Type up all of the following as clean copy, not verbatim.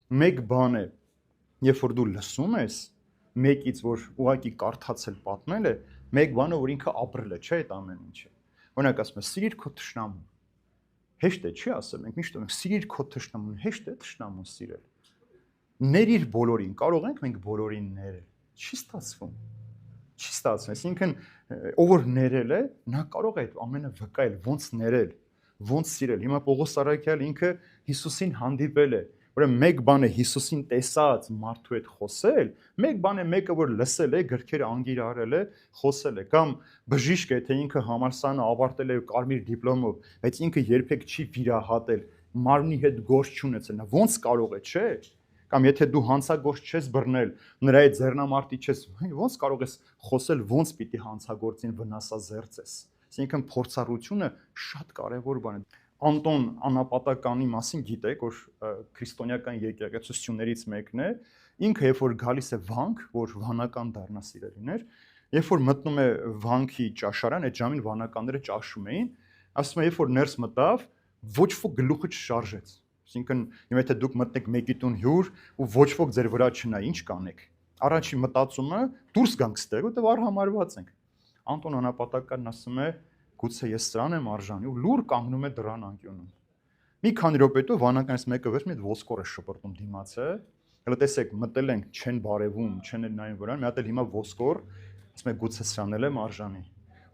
Մեկ բան է, երբ որ դու լսում ես մեկից, որ ուղակի կարդացել պատմել է, մեկ բանը, որ ինքը ապրել է, չէ՞ այդ ամեն ինչը։ Օրինակ ասում ես, սիրիր քո թշնամուն։ Հեշտ է, չի ասել, մենք միշտ ասում ենք, սիրիր քո թշնամուն, հեշտ է թշնամուն սիրել։ Ներիր բոլորին, կարող ենք մենք բոլորին ներել։ Չի ստացվում։ Չի ստացվում, այսինքն ով որ ներել է, նա կարող է այդ ամենը վկայել, ոնց ներել, ոնց սիրել։ Հիմա Պողոս Արաքյալը ինքը Հիսուսին հանդիպել է, ուրեմն մեկ բան է Հիսուսին տեսած մարդու հետ խոսել, մեկ բան է մեկը որ լսել է, գրքերը անգիր արել է, խոսել է, կամ բժիշկ է, թե ինքը համալսարանը ավարտել է կարմիր դիպլոմով, բայց ինքը երբեք չի վիրահատել, մարմնի հետ գործ չունեցել, նա ոնց կարող է, չէ՞։ Կամ եթե դու հանցագործ չես բռնել, նրա հետ ձեռնամարտի չես, ոնց կարող ես խոսել, ոնց պիտի հանցագործին վնասազերծես։ Այսինքն փորձառությունը շատ կարևոր բան է։ Անտոն Անապատականի մասին գիտեք, որ քրիստոնեական եկեղեցություններից մեկն է, ինքը երբ որ գալիս է վանք, որ վանական դառնա սիրելիներ, երբ որ մտնում է վանքի ճաշարան, այդ ժամին վանականները ճաշում էին, ասում է, երբ որ ներս մտավ, ոչ ոք գլուխը չշարժեց։ Այսինքն, եթե դուք մտնեք մեկի տուն հյուր ու ոչ ոք ձեր վրա չնա, ինչ կանեք։ Առաջին մտածումը դուրս գանք ստեղ, որտեղ արհամարված ենք։ Անտոն Անապատականն ասում է, գուցե ես սրան եմ արժանի, ու լուր կանգնում է դրան անկյունում։ Մի քանի րոպե հետո վանականից մեկը վերջ մի ոսկոր է շպրտում դիմաց է։ Հələ տեսեք, մտել ենք, չեն բարևում, չեն նայում վրան, մի հատ էլ հիմա ոսկոր, ասում է գուցե սրան եմ արժանի։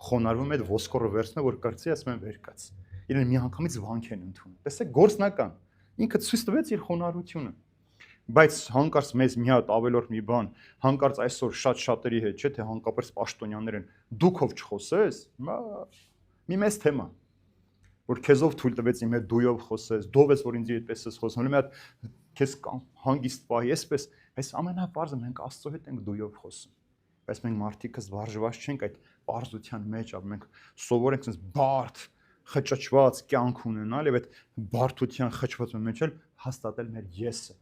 Խոնարհվում է այդ ոսկորը վերցնում, որ կրծի, ասում են վեր կաց։ Իրեն մի անգամից վանք են ընդունում։ Տեսեք, գործնական։ Ինքը ցույց տվեց իր խոնարհությունը։ Բայց հանկարծ մեզ մի հատ ավելորդ մի բան, հանկարծ այսօր շատ շատերի հետ, չէ՞ թե հանկարծ պաշտոնյաներ են, դուքով չխոսես, մի մեծ թեմա, որ քեզով թույլ տվեց իմ հետ դույով խոսես, դով ես որ ինձ այդպես ես խոսում, մի հատ քեզ հանգիստ պահի, այսպես, այս ամենապարզը մենք Աստծո հետ ենք դույով խոսում։ Բայց մենք մարդիկս վարժված չենք այդ պարզության մեջ, մենք սովոր ենք sense բարդ խճճված կյանք ունենալ եւ այդ բարդության խճվածության մեջ էլ հաստատել մեր եսը,